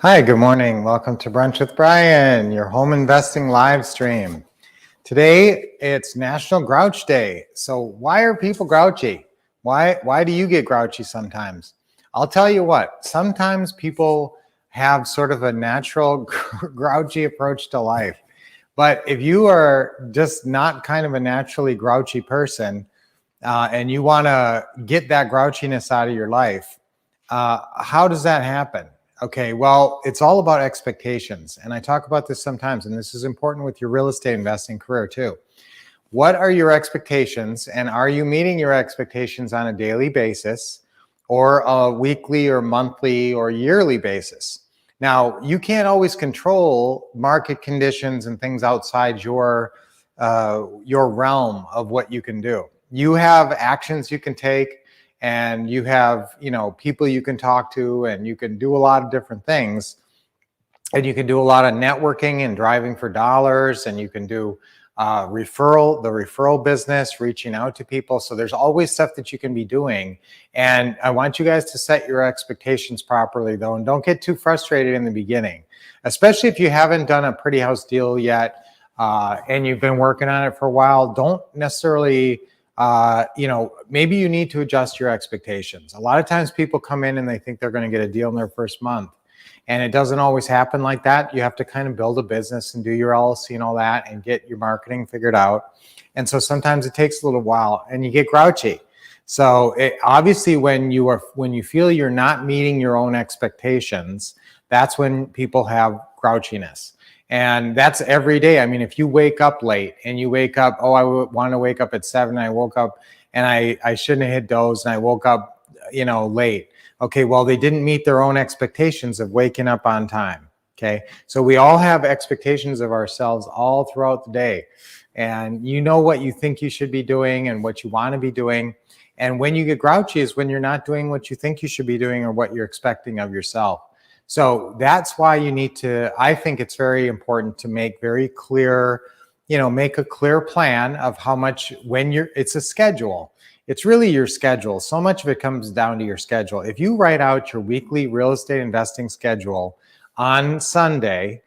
Hi, good morning. Welcome to Brunch with Brian, your home investing live stream. Today, it's National Grouch Day. So why are people grouchy? Why do you get grouchy sometimes? I'll tell you what, sometimes people have sort of a natural grouchy approach to life. But if you are just not kind of a naturally grouchy person and you want to get that grouchiness out of your life, how does that happen? Okay, well, it's all about expectations. And I talk about this sometimes, and this is important with your real estate investing career too. What are your expectations, and are you meeting your expectations on a daily basis or a weekly or monthly or yearly basis? Now, you can't always control market conditions and things outside your realm of what you can do. You have actions you can take, and you have, people you can talk to, and you can do a lot of different things. And you can do a lot of networking and driving for dollars, and you can do the referral business, reaching out to people. So there's always stuff that you can be doing. And I want you guys to set your expectations properly though, and don't get too frustrated in the beginning, especially if you haven't done a pretty house deal yet and you've been working on it for a while. Don't necessarily maybe you need to adjust your expectations. A lot of times people come in and they think they're going to get a deal in their first month, and it doesn't always happen like that. You have to kind of build a business and do your LLC and all that and get your marketing figured out. And so sometimes it takes a little while and you get grouchy. So obviously when you feel you're not meeting your own expectations, that's when people have grouchiness. And that's every day. I mean, if you wake up late and you wake up, I want to wake up at 7, I woke up and I shouldn't have hit those, and I woke up, late. Okay, well, they didn't meet their own expectations of waking up on time. Okay, so we all have expectations of ourselves all throughout the day. And you know what you think you should be doing and what you want to be doing. And when you get grouchy is when you're not doing what you think you should be doing or what you're expecting of yourself. So that's why you need to, I think it's very important to make very clear, make a clear plan of how much, it's a schedule. It's really your schedule. So much of it comes down to your schedule. If you write out your weekly real estate investing schedule on Sunday,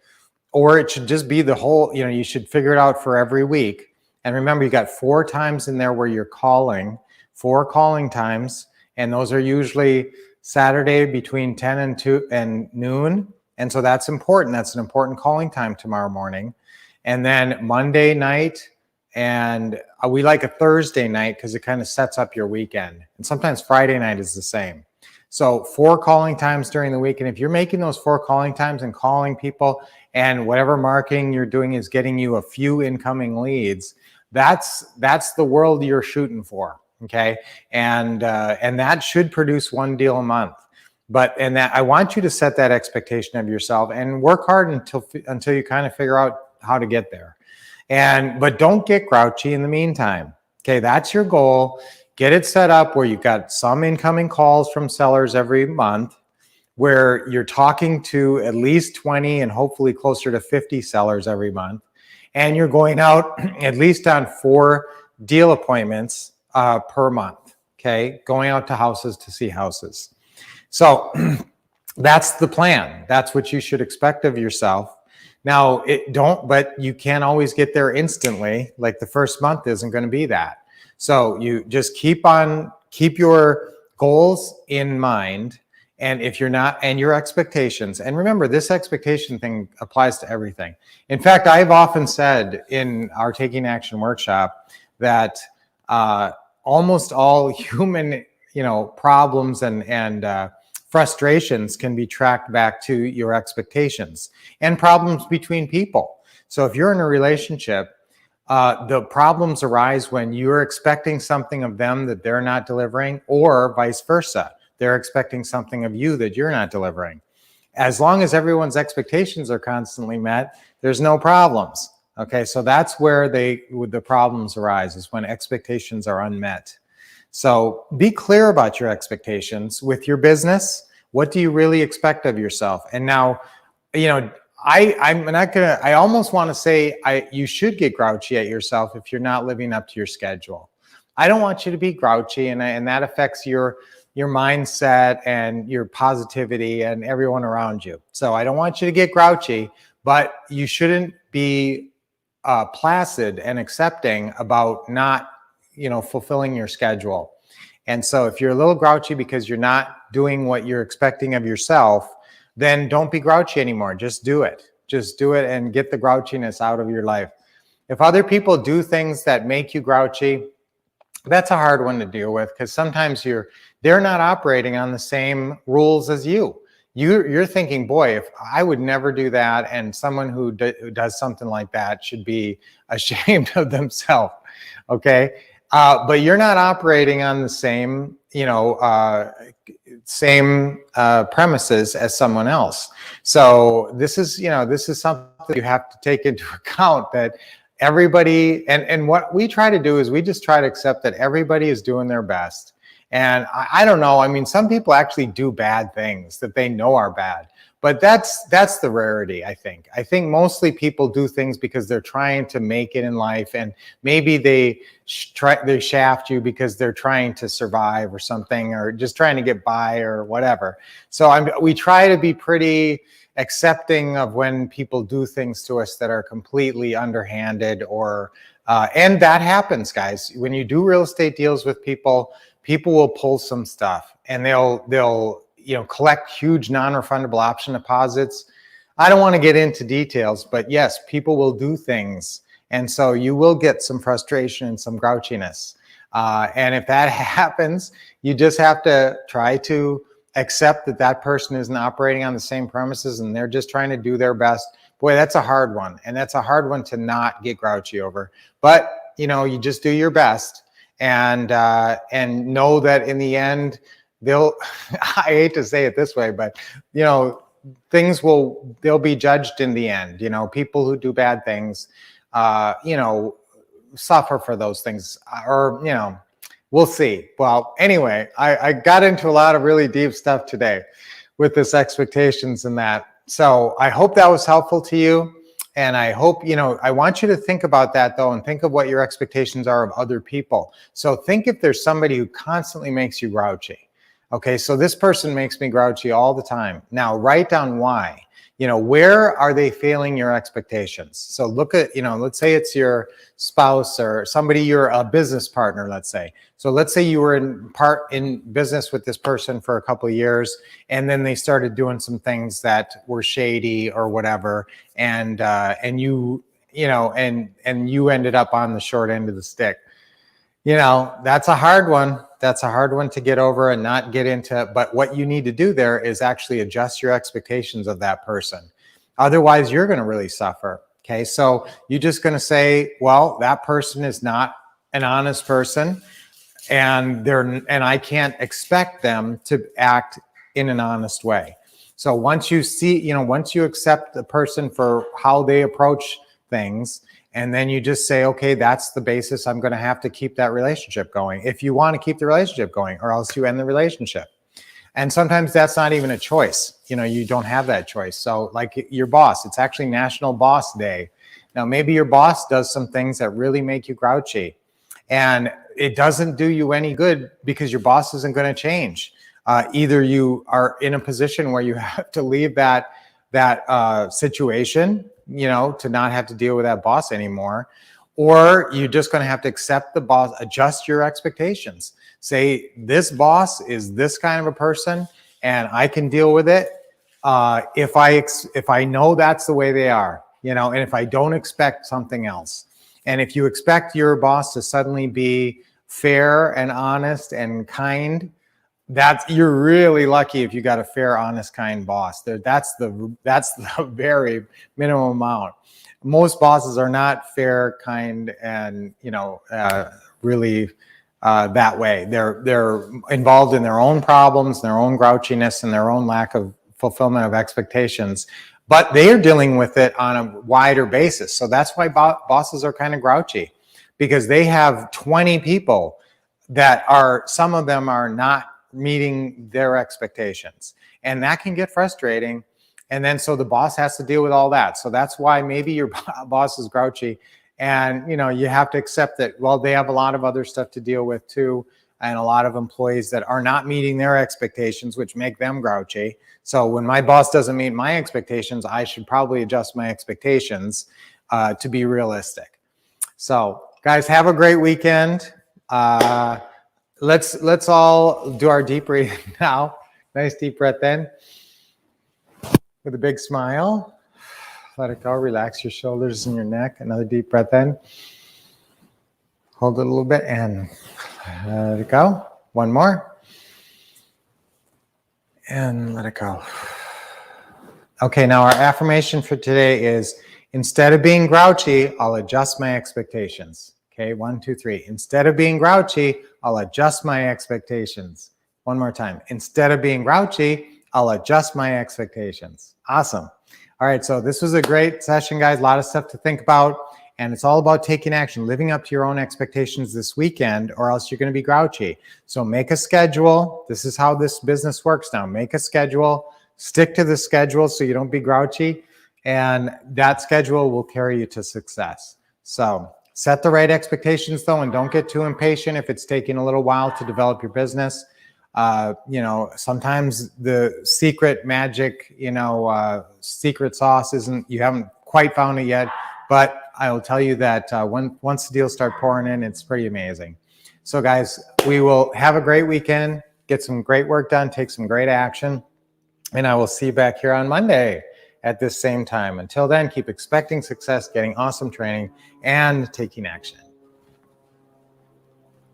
or it should just be the whole, you should figure it out for every week. And remember, you got 4 times in there where you're calling, 4 calling times, and those are usually Saturday between 10 and 2 and noon. And so that's important. That's an important calling time tomorrow morning. And then Monday night, and we like a Thursday night because it kind of sets up your weekend. And sometimes Friday night is the same. So 4 calling times during the week. And if you're making those 4 calling times and calling people, and whatever marketing you're doing is getting you a few incoming leads, that's the world you're shooting for. Okay. And that should produce 1 deal a month. And that I want you to set that expectation of yourself and work hard until you kind of figure out how to get there. But don't get grouchy in the meantime. Okay. That's your goal. Get it set up where you've got some incoming calls from sellers every month, where you're talking to at least 20 and hopefully closer to 50 sellers every month. And you're going out at least on 4 deal appointments per month, okay? Going out to houses to see houses. So that's the plan. That's what you should expect of yourself. Now, but you can't always get there instantly. Like the first month isn't going to be that. So you just keep your goals in mind. And if you're not, and your expectations, and remember, this expectation thing applies to everything. In fact, I've often said in our Taking Action workshop that almost all human, problems and frustrations can be tracked back to your expectations, and problems between people. So if you're in a relationship, the problems arise when you're expecting something of them that they're not delivering, or vice versa. They're expecting something of you that you're not delivering. As long as everyone's expectations are constantly met, there's no problems. Okay, so that's where the problems arise, is when expectations are unmet. So be clear about your expectations with your business. What do you really expect of yourself? And now, I almost want to say you should get grouchy at yourself if you're not living up to your schedule. I don't want you to be grouchy, and that affects your your mindset and your positivity and everyone around you. So I don't want you to get grouchy, but you shouldn't be placid and accepting about not, fulfilling your schedule. And so if you're a little grouchy because you're not doing what you're expecting of yourself, then don't be grouchy anymore. Just do it. Just do it and get the grouchiness out of your life. If other people do things that make you grouchy, that's a hard one to deal with, because sometimes they're not operating on the same rules as you. You're thinking, boy, if I would never do that, and someone who does something like that should be ashamed of themselves. Okay. But you're not operating on the same, premises as someone else. So this is something you have to take into account, that everybody, and what we try to do is we just try to accept that everybody is doing their best. And I don't know, I mean, some people actually do bad things that they know are bad, but that's the rarity. I think mostly people do things because they're trying to make it in life, and maybe they shaft you because they're trying to survive or something, or just trying to get by or whatever. So we try to be pretty accepting of when people do things to us that are completely underhanded, or and that happens, guys. When you do real estate deals with people will pull some stuff, and they'll collect huge non-refundable option deposits. I don't want to get into details, but yes, people will do things, and so you will get some frustration and some grouchiness. And if that happens, you just have to try to accept that person isn't operating on the same premises, and they're just trying to do their best. Boy, that's a hard one, and that's a hard one to not get grouchy over. But you just do your best, and know that in the end, they'll I hate to say it this way, but they'll be judged in the end. People who do bad things suffer for those things, or we'll see. Well, anyway, I got into a lot of really deep stuff today with this expectations and that. So I hope that was helpful to you. And I hope, I want you to think about that though, and think of what your expectations are of other people. So think if there's somebody who constantly makes you grouchy. Okay, so this person makes me grouchy all the time. Now write down why. Where are they failing your expectations? So look at, let's say it's your spouse or somebody, you're a business partner, let's say. So let's say you were in business with this person for a couple of years, and then they started doing some things that were shady or whatever, and you ended up on the short end of the stick. That's a hard one. That's a hard one to get over and not get into. But what you need to do there is actually adjust your expectations of that person. Otherwise, you're going to really suffer. Okay, so you're just going to say, well, that person is not an honest person, and I can't expect them to act in an honest way. So once you see, once you accept the person for how they approach things, and then you just say, okay, that's the basis. I'm going to have to keep that relationship going if you want to keep the relationship going, or else you end the relationship. And sometimes that's not even a choice. You don't have that choice. So like your boss, it's actually National Boss Day. Now, maybe your boss does some things that really make you grouchy, and it doesn't do you any good because your boss isn't going to change. Either you are in a position where you have to leave that situation, to not have to deal with that boss anymore, or you're just going to have to accept the boss, adjust your expectations. Say, this boss is this kind of a person, and I can deal with it if I know that's the way they are, and if I don't expect something else. And if you expect your boss to suddenly be fair and honest and kind, you're really lucky if you got a fair, honest, kind boss. That's the very minimum amount. Most bosses are not fair, kind, and really that way. They're involved in their own problems, their own grouchiness, and their own lack of fulfillment of expectations. But they are dealing with it on a wider basis. So that's why bosses are kind of grouchy, because they have 20 people that some of them are not meeting their expectations, and that can get frustrating. And then so the boss has to deal with all that. So that's why maybe your boss is grouchy, and you have to accept that, well, they have a lot of other stuff to deal with too. and a lot of employees that are not meeting their expectations, which make them grouchy. So when my boss doesn't meet my expectations, I should probably adjust my expectations to be realistic. So guys, have a great weekend. Let's all do our deep breathing now. Nice deep breath in with a big smile. Let it go. Relax your shoulders and your neck. Another deep breath in. Hold it a little bit and let it go. One more. And let it go. Okay, now our affirmation for today is, instead of being grouchy, I'll adjust my expectations. Okay, 1, 2, 3. Instead of being grouchy, I'll adjust my expectations. One more time. Instead of being grouchy, I'll adjust my expectations. Awesome. All right, so this was a great session, guys. A lot of stuff to think about. And it's all about taking action, living up to your own expectations this weekend, or else you're going to be grouchy. So make a schedule. This is how this business works now. Make a schedule. Stick to the schedule so you don't be grouchy. And that schedule will carry you to success. So set the right expectations, though, and don't get too impatient if it's taking a little while to develop your business. Sometimes the secret magic, secret sauce you haven't quite found it yet. But I will tell you that once the deals start pouring in, it's pretty amazing. So guys, we will have a great weekend, get some great work done, take some great action, and I will see you back here on Monday at this same time. Until then, keep expecting success, getting awesome training, and taking action.